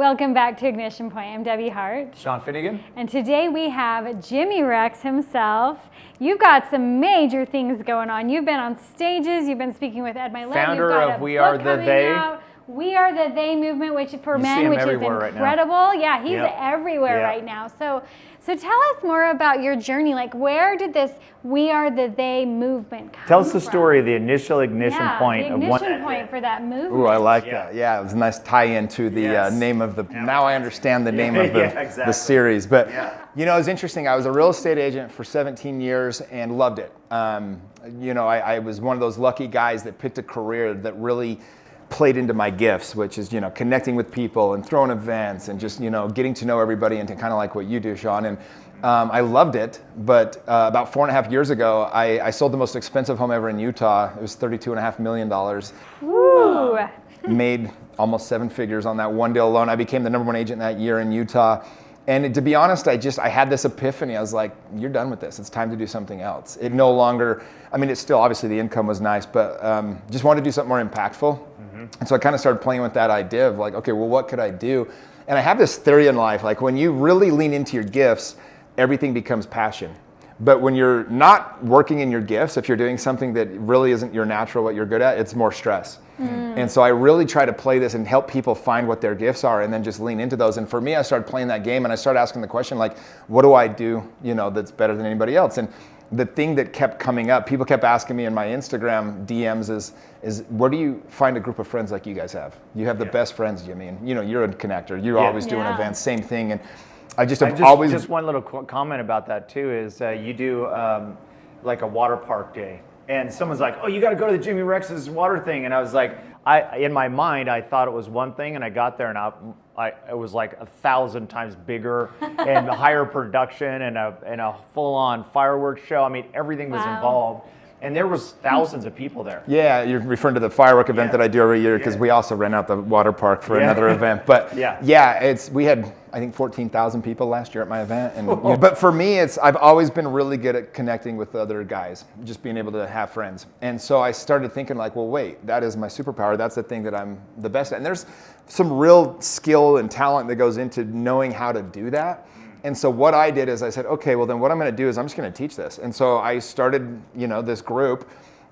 Welcome back to Ignition Point. I'm Debbie Hart. Sean Finnegan. And today we have Jimmy Rex himself. You've got some major things going on. You've been on stages. You've been speaking with Ed Milet. Founder of We Are the They. We Are the They movement, which for men, which is incredible. Right, yeah, he's everywhere right now. So tell us more about your journey. Like, where did this We Are the They movement come Tell us the from? story, the initial ignition point the ignition point for that movement. Ooh, I like that. Yeah, it was a nice tie-in to the name of the. Now I understand the name of the series. But you know, it was interesting. I was a real estate agent for 17 years and loved it. You know, I was one of those lucky guys that picked a career that really played into my gifts, which is, you know, connecting with people and throwing events and just, you know, getting to know everybody and to kind of like what you do, Sean. And I loved it, but about 4.5 years ago, I sold the most expensive home ever in Utah. It was $32.5 million. Woo! Made almost 7 figures on that one deal alone. I became the #1 agent that year in Utah. And to be honest, I had this epiphany. I was like, you're done with this. It's time to do something else. It no longer, I mean, it's still, obviously the income was nice, but just wanted to do something more impactful. And so I kind of started playing with that idea of like, okay, well, what could I do? And I have this theory in life, like when you really lean into your gifts, everything becomes passion. But when you're not working in your gifts, if you're doing something that really isn't your natural, what you're good at, it's more stress. And so I really try to play this and help people find what their gifts are and then just lean into those. And for me, I started playing that game and I started asking the question, like, what do I do, you know, that's better than anybody else? And the thing that kept coming up, people kept asking me in my Instagram DMs is where do you find a group of friends like you guys have? You have the best friends, Jimmy, and you know, you're a connector. You're always doing events, same thing. And I just always... Just one little comment about that too is you do like a water park day. And someone's like, oh, you got to go to the Jimmy Rex's water thing. And I was like, in my mind, I thought it was one thing. And I got there and it was like 1,000 times bigger and higher production and a full-on fireworks show. I mean, everything was involved. And there was thousands of people there. Yeah, you're referring to the firework event that I do every year because we also rent out the water park for another event. But we had, I think, 14,000 people last year at my event. And but for me, I've always been really good at connecting with other guys, just being able to have friends. And so I started thinking like, well, wait, that is my superpower. That's the thing that I'm the best at. And there's some real skill and talent that goes into knowing how to do that. And so what I did is I said, okay, well then what I'm going to do is I'm just going to teach this. And so I started, you know, this group,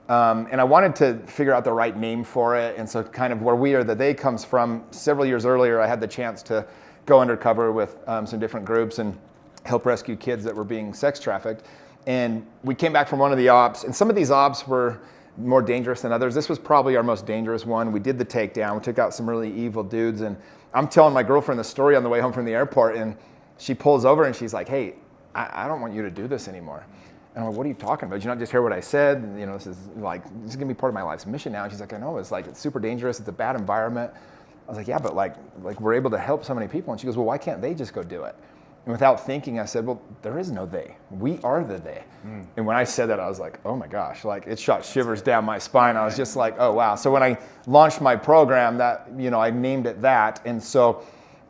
and I wanted to figure out the right name for it. And so kind of where We Are the They comes from, several years earlier, I had the chance to go undercover with some different groups and help rescue kids that were being sex trafficked. And we came back from one of the ops, and some of these ops were more dangerous than others. This was probably our most dangerous one. We did the takedown. We took out some really evil dudes. And I'm telling my girlfriend the story on the way home from the airport, and she pulls over and she's like, hey, I don't want you to do this anymore. And I'm like, what are you talking about? Did you not just hear what I said? And, you know, this is gonna be part of my life's mission now. And she's like, I know, it's super dangerous. It's a bad environment. I was like, yeah, but like we're able to help so many people. And she goes, well, why can't they just go do it? And without thinking, I said, well, there is no they. We are the they. And when I said that, I was like, oh my gosh, like it shot shivers down my spine. I was just like, oh wow. So when I launched my program, that, you know, I named it that. And so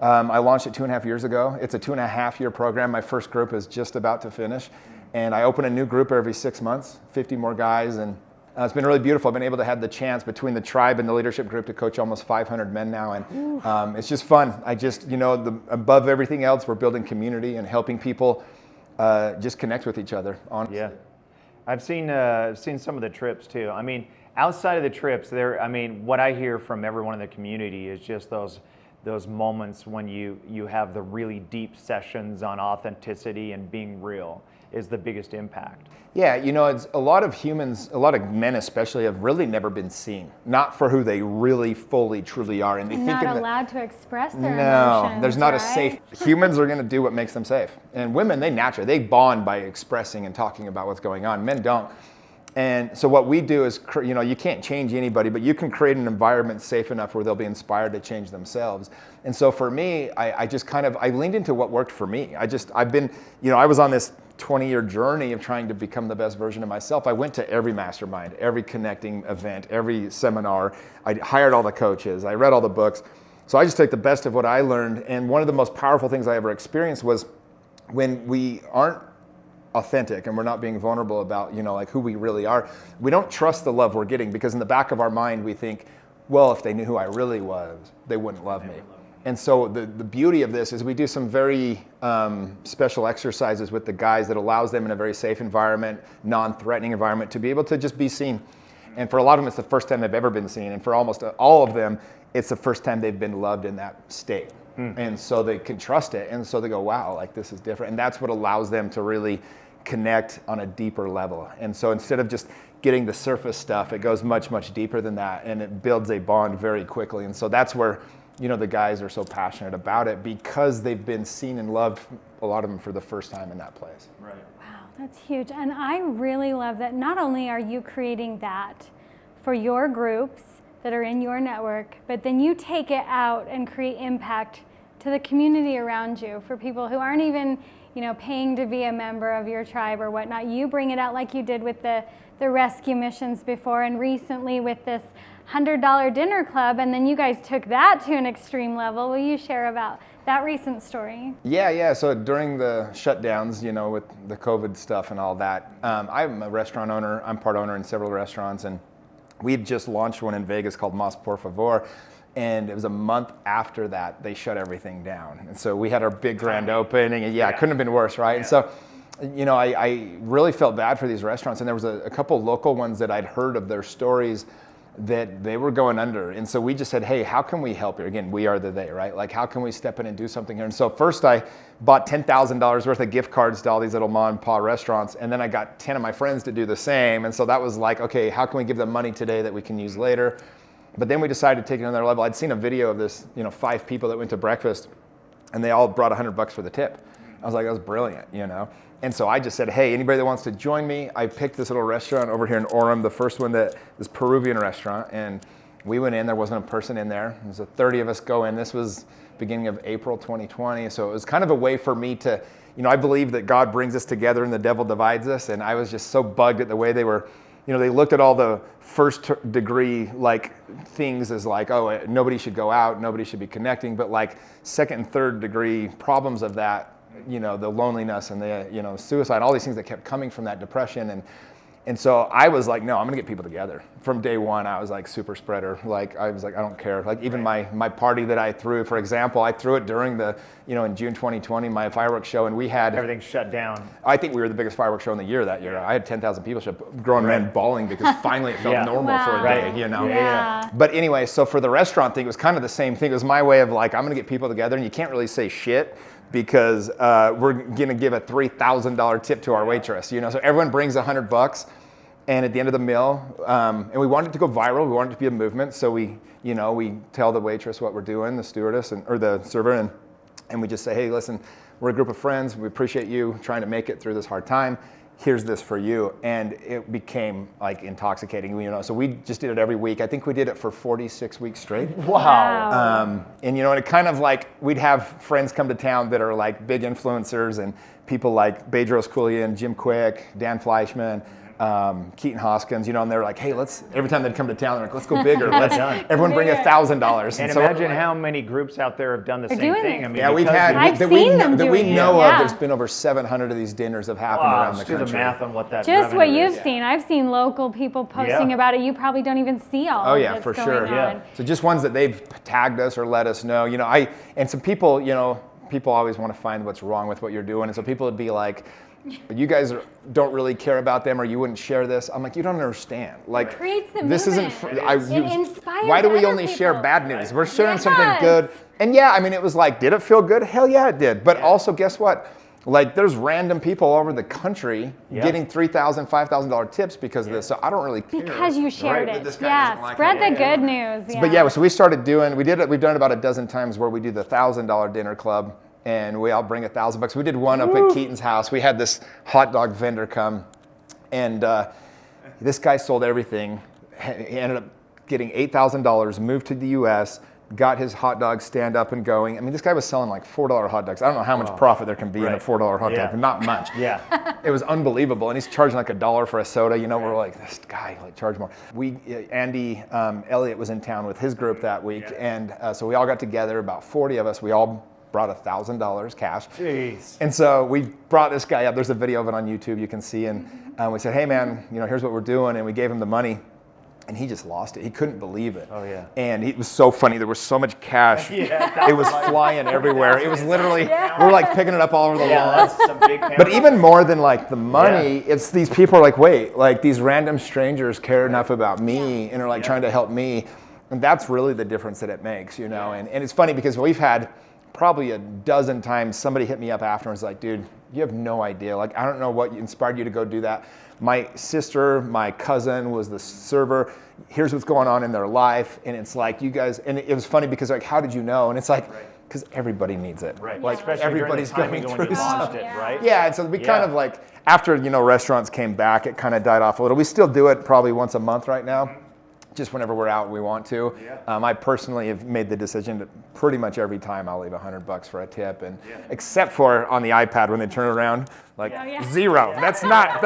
I launched it 2.5 years ago. It's a 2.5-year program. My first group is just about to finish. And I open a new group every 6 months, 50 more guys. And it's been really beautiful. I've been able to have the chance between the tribe and the leadership group to coach almost 500 men now. And it's just fun. I just, you know, above everything else, we're building community and helping people just connect with each other. I've seen some of the trips too. I mean, outside of the trips, what I hear from everyone in the community is just those moments when you have the really deep sessions on authenticity and being real is the biggest impact. Yeah, you know, it's a lot of humans, a lot of men especially, have really never been seen, not for who they really, fully, truly are. And they not allowed to express their emotions. No, there's not a safe. Humans are going to do what makes them safe. And women, they bond by expressing and talking about what's going on. Men don't. And so what we do is, you know, you can't change anybody, but you can create an environment safe enough where they'll be inspired to change themselves. And so for me, I just kind of, I leaned into what worked for me. I've been, you know, I was on this 20-year journey of trying to become the best version of myself. I went to every mastermind, every connecting event, every seminar. I hired all the coaches. I read all the books. So I just took the best of what I learned. And one of the most powerful things I ever experienced was when we aren't authentic and we're not being vulnerable about, you know, like who we really are, we don't trust the love we're getting, because in the back of our mind we think, well, if they knew who I really was, they wouldn't love me. And so the beauty of this is we do some very special exercises with the guys that allows them in a very safe environment, non-threatening environment, to be able to just be seen. And for a lot of them, it's the first time they've ever been seen. And for almost all of them, it's the first time they've been loved in that state. And so they can trust it. And so they go, wow, like this is different. And that's what allows them to really connect on a deeper level. And so instead of just getting the surface stuff, it goes much, much deeper than that. And it builds a bond very quickly. And so that's where, you know, the guys are so passionate about it, because they've been seen and loved, a lot of them, for the first time in that place. Right. Wow, that's huge. And I really love that not only are you creating that for your groups that are in your network, but then you take it out and create impact to the community around you, for people who aren't even, you know, paying to be a member of your tribe or whatnot. You bring it out like you did with the rescue missions before, and recently with this $100 dinner club, and then you guys took that to an extreme level. Will you share about that recent story? Yeah. So during the shutdowns, you know, with the COVID stuff and all that, I'm a restaurant owner. I'm part owner in several restaurants, and we had just launched one in Vegas called Mas Por Favor. And it was a month after that, they shut everything down. And so we had our big grand opening, and it couldn't have been worse, right? Yeah. And so, you know, I really felt bad for these restaurants. And there was a couple local ones that I'd heard of their stories that they were going under. And so we just said, hey, how can we help here? Again, we are the they, right? Like, how can we step in and do something here? And so first I bought $10,000 worth of gift cards to all these little mom and pop restaurants. And then I got 10 of my friends to do the same. And so that was like, okay, how can we give them money today that we can use later? But then we decided to take it to another level. I'd seen a video of this, you know, 5 people that went to breakfast, and they all brought $100 for the tip. I was like, that was brilliant, you know? And so I just said, hey, anybody that wants to join me, I picked this little restaurant over here in Orem, the first one, this Peruvian restaurant, and we went in, there wasn't a person in there. There was 30 of us go in. This was beginning of April 2020. So it was kind of a way for me to, you know, I believe that God brings us together and the devil divides us. And I was just so bugged at the way they were, you know, they looked at all the first degree like things as like, oh, nobody should go out, nobody should be connecting, but like second and third degree problems of that, you know, the loneliness and the, you know, suicide, all these things that kept coming from that depression. And so I was like, no, I'm gonna get people together. From day one, I was like super spreader. Like, I was like, I don't care. Like even my party that I threw, for example, I threw it during the, you know, in June 2020, my fireworks show, and we had... Everything shut down. I think we were the biggest fireworks show in the year that year. I had 10,000 people show up, grown men bawling because finally it felt normal for a day, you know? Yeah. But anyway, so for the restaurant thing, it was kind of the same thing. It was my way of like, I'm gonna get people together, and you can't really say shit, because we're gonna give a $3,000 tip to our waitress, you know? So everyone brings $100, and at the end of the meal, and we wanted it to go viral, we wanted it to be a movement, so we tell the waitress what we're doing, the stewardess, or the server, and we just say, hey, listen, we're a group of friends, we appreciate you trying to make it through this hard time, here's this for you. And it became like intoxicating, you know, so we just did it every week. I think we did it for 46 weeks straight. Wow. And you know, and it kind of like, we'd have friends come to town that are like big influencers, and people like Bedros Keuilian, Jim Quick, Dan Fleischman, Keaton Hoskins, you know, and they're like, hey, every time they'd come to town, they're like, let's go bigger. Everyone bring $1,000. And imagine how many groups out there have done the same thing. I mean, yeah, we've had, I've seen them that we doing know it. of, there's been over 700 of these dinners have happened around the country. Do the math on what that Just what revenue you've is. seen. I've seen local people posting about it. You probably don't even see all of this for going sure. on. Yeah. So just ones that they've tagged us or let us know, you know, and some people, you know, people always want to find what's wrong with what you're doing. And so people would be like, but you guys don't really care about them, or you wouldn't share this. I'm like, you don't understand. Like, creates the this movement. isn't. It inspires why do we other only share people. bad news? We're sharing something good. And yeah, I mean, it was like, did it feel good? Hell yeah, it did. But also, guess what? Like, there's random people all over the country getting $3,000, $5,000 tips because of this. So I don't really care. Because you shared it. This guy doesn't like Spread it. the good news. Yeah. But yeah, so we started doing. We've done it about a dozen times where we do the $1,000 dinner club. And we all bring $1,000. We did one up at Keaton's house. We had this hot dog vendor come, and this guy sold everything. He ended up getting $8,000, moved to the U.S., got his hot dog stand up and going. I mean, this guy was selling like $4 hot dogs. I don't know how much profit there can be in a $4 hot dog, but not much. It was unbelievable. And he's charging like $1 for a soda. You know, we're like, this guy, like, charge more. Andy Elliott was in town with his group that week. And so we all got together, about 40 of us. We all brought $1,000 cash. Jeez. And so we brought this guy up. There's a video of it on YouTube you can see. And we said, hey man, you know, here's what we're doing. And we gave him the money. and he just lost it. He couldn't believe it. Oh, yeah. And it was so funny. There was so much cash. Yeah, it was flying everywhere. It was literally, we were like picking it up all over the lawn. That's some big But even more than like the money, it's these people are like, wait, like these random strangers care enough about me and are like trying to help me. And that's really the difference that it makes, you know. And it's funny because we've had probably a dozen times somebody hit me up afterwards like, dude, you have no idea. Like, I don't know what inspired you to go do that. My sister, my cousin was the server. Here's what's going on in their life. And it's like, you guys, and it was funny because like, how did you know? And it's like, because everybody needs it. Right. Like Especially everybody's during the going timing through when you launched something. it, right? Yeah, and so we kind of like, after, you know, restaurants came back, it kind of died off a little. We still do it probably once a month right now. Just whenever we're out, we want to. I personally have made the decision that pretty much every time I'll leave $100 for a tip, and except for on the iPad when they turn around, like zero. That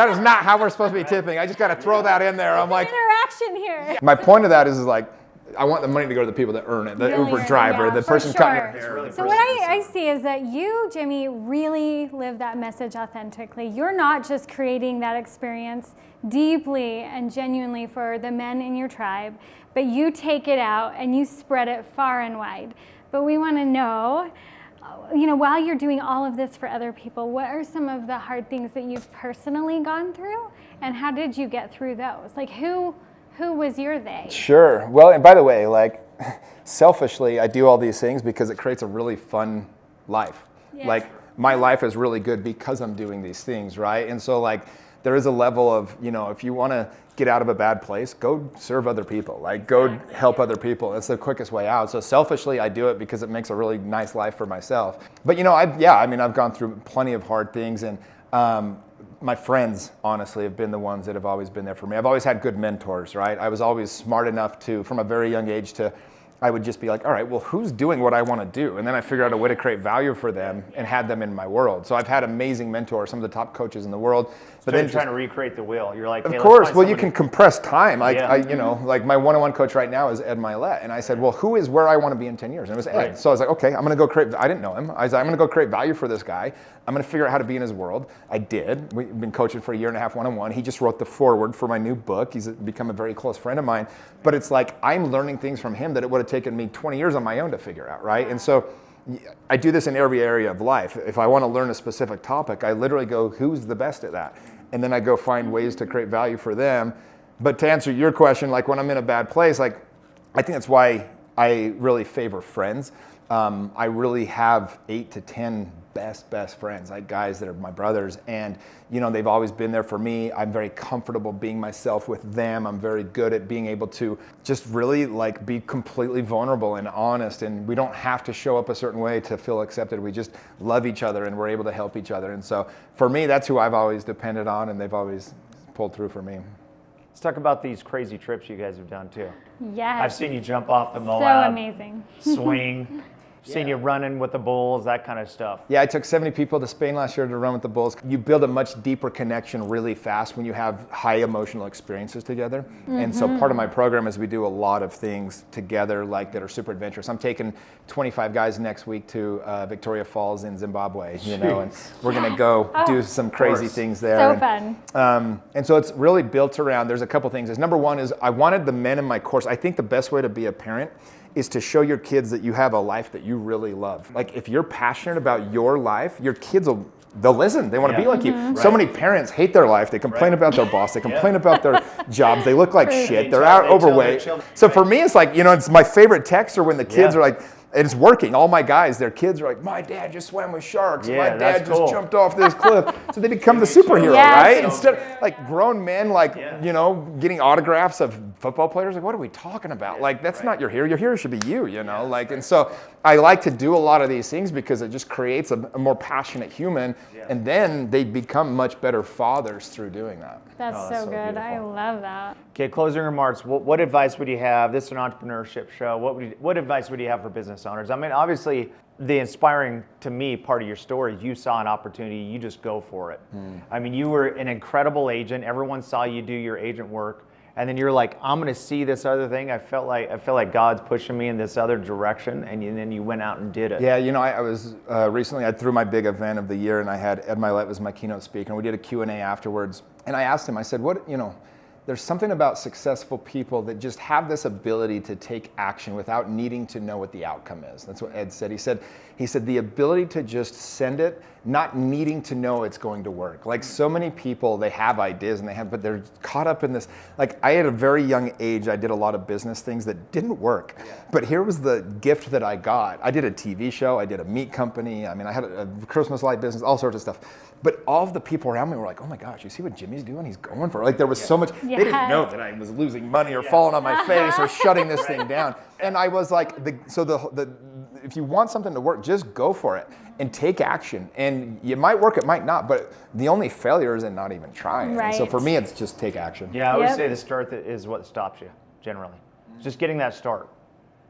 is not how we're supposed to be tipping. I just got to throw that in there. I'm like, interaction here. my point of that is like, I want the money to go to the people that earn it, the Uber driver, the person cutting their hair. So what I see is that you, Jimmy, really live that message authentically. You're not just creating that experience deeply and genuinely for the men in your tribe, but you take it out and you spread it far and wide. But we want to know, you know, while you're doing all of this for other people, what are some of the hard things that you've personally gone through, and how did you get through those? Like who was your they? Sure. Well, and by the way, like selfishly, I do all these things because it creates a really fun life. Like my life is really good because I'm doing these things, right? And so like there is a level of, you know, if you want to get out of a bad place, go serve other people, like go help other people. That's the quickest way out. So selfishly, I do it because it makes a really nice life for myself. But you know, I've gone through plenty of hard things, and my friends, honestly, have been the ones that have always been there for me. I've always had good mentors, right? I was always smart enough to, from a very young age, I would just be like, all right, well, who's doing what I want to do? And then I figured out a way to create value for them and had them in my world. So I've had amazing mentors, some of the top coaches in the world. But then trying to recreate the wheel. You're like, hey, of course, well, you can compress time. You know, like my one-on-one coach right now is Ed Milet. And I said, well, who is where I want to be in 10 years? And it was Ed. Right. So I was like, okay, I'm going to go create, I didn't know him. I was like, I'm going to go create value for this guy. I'm going to figure out how to be in his world. I did. We've been coaching for a year and a half one-on-one. He just wrote the foreword for my new book. He's become a very close friend of mine. But it's like, I'm learning things from him that it would have taken me 20 years on my own to figure out, right? And so I do this in every area of life. If I want to learn a specific topic, I literally go, who's the best at that? And then I go find ways to create value for them. But to answer your question, like when I'm in a bad place, like I think that's why I really favor friends. I really have 8 to 10 best friends, like guys that are my brothers, and you know, they've always been there for me. I'm very comfortable being myself with them. I'm very good at being able to just really like be completely vulnerable and honest, and we don't have to show up a certain way to feel accepted. We just love each other and we're able to help each other. And so for me, that's who I've always depended on, and they've always pulled through for me. Let's talk about these crazy trips you guys have done too. Yes. I've seen you jump off the Moab. So amazing. Swing. Seen you running with the bulls, that kind of stuff. Yeah, I took 70 people to Spain last year to run with the bulls. You build a much deeper connection really fast when you have high emotional experiences together. Mm-hmm. And so part of my program is we do a lot of things together like that are super adventurous. I'm taking 25 guys next week to Victoria Falls in Zimbabwe, you know, and we're going to go do some crazy things there. So fun. And so it's really built around, there's a couple things. Number one is I wanted the men in my course, I think the best way to be a parent is to show your kids that you have a life that you really love. Like if you're passionate about your life, your kids they'll listen. They want to be like you. Mm-hmm. So many parents hate their life. They complain about their boss. They complain about their jobs. They look like shit. They're out overweight. So for me, it's like, you know, it's my favorite text are when the kids are like, and it's working. All my guys, their kids are like, my dad just swam with sharks. My dad just jumped off this cliff. So they become the superhero, right? Instead of like grown men, like, you know, getting autographs of football players. Like, what are we talking about? Like, that's not your hero. Your hero should be you, you know? Like, and so I like to do a lot of these things because it just creates a more passionate human. And then they become much better fathers through doing that. That's so good. Beautiful. I love that. Okay, closing remarks. What advice would you have? This is an entrepreneurship show. What advice would you have for business owners? I mean, obviously, the inspiring to me part of your story, you saw an opportunity, you just go for it. I mean, you were an incredible agent. Everyone saw you do your agent work. And then you're like, I'm going to see this other thing. I felt like God's pushing me in this other direction. And then you went out and did it. Yeah, you know, I was recently, I threw my big event of the year, and I had Ed Milet was my keynote speaker, and we did a Q&A afterwards. And I asked him, I said, what, you know, there's something about successful people that just have this ability to take action without needing to know what the outcome is. That's what Ed said. He said the ability to just send it, not needing to know it's going to work. Like so many people, they have ideas but they're caught up in this. Like I at a very young age, I did a lot of business things that didn't work. Yeah. But here was the gift that I got. I did a TV show, I did a meat company. I mean, I had a Christmas light business, all sorts of stuff. But all of the people around me were like, oh my gosh, you see what Jimmy's doing? He's going for it. Like there was so much, they didn't know that I was losing money or falling on my face or shutting this thing down. And I was like, if you want something to work, just go for it and take action. And it might work, it might not, but the only failure is in not even trying. Right. And so for me, it's just take action. Yeah, I would say the start is what stops you, generally. Just getting that start.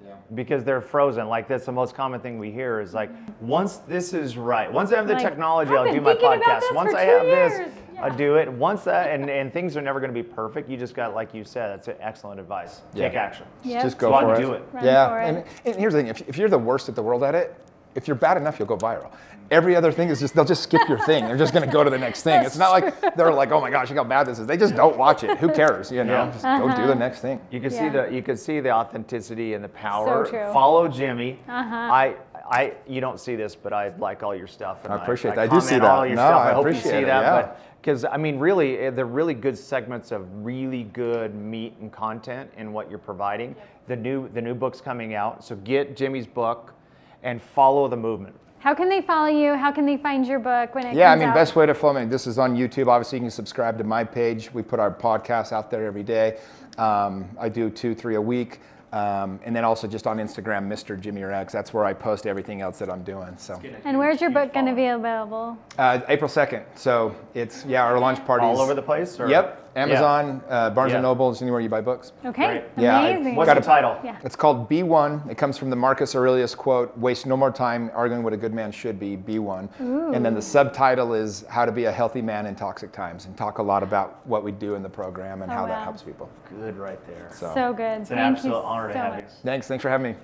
Yeah. Because they're frozen. Like that's the most common thing we hear is like, once this is right, once I have the technology, I'll do my podcast. Once I have this, I'll do it. Once that, and things are never going to be perfect. You just got, like you said, that's excellent advice. Take action. Yep. Just go for it. Do it. And here's the thing: if you're the worst at the world at it, if you're bad enough, you'll go viral. Every other thing is they'll just skip your thing. They're just going to go to the next thing. It's not like they're like, oh my gosh, look how bad this is. They just don't watch it. Who cares? Just go do the next thing. You can see the authenticity and the power. So true. Follow Jimmy. You don't see this, but I like all your stuff. And I appreciate that. I do see that. All your stuff. I hope you appreciate see it, that. yeah. But because I mean, really, they're really good segments of really good meat and content in what you're providing. The new book's coming out, so get Jimmy's book and follow the movement. How can they follow you? How can they find your book when it comes out? Best way to follow me. This is on YouTube. Obviously, you can subscribe to my page. We put our podcasts out there every day. I do 2-3 a week. And then also just on Instagram, Mr. Jimmy Rex. That's where I post everything else that I'm doing. So. And where's your book going to be available? April 2nd. So it's, our launch parties. All over the place? Or? Yep. Amazon, Barnes & Noble, anywhere you buy books. Okay, amazing. What's the title? Yeah. It's called Be One. It comes from the Marcus Aurelius quote, waste no more time arguing what a good man should be one. Ooh. And then the subtitle is How to Be a Healthy Man in Toxic Times, and talk a lot about what we do in the program and how that helps people. Good right there. So good. It's an absolute honor to have you. Thanks for having me.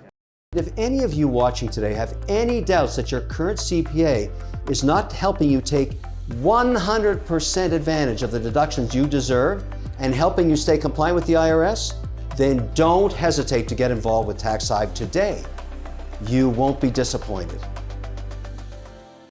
If any of you watching today have any doubts that your current CPA is not helping you take 100% advantage of the deductions you deserve and helping you stay compliant with the IRS, then don't hesitate to get involved with TaxHive today. You won't be disappointed.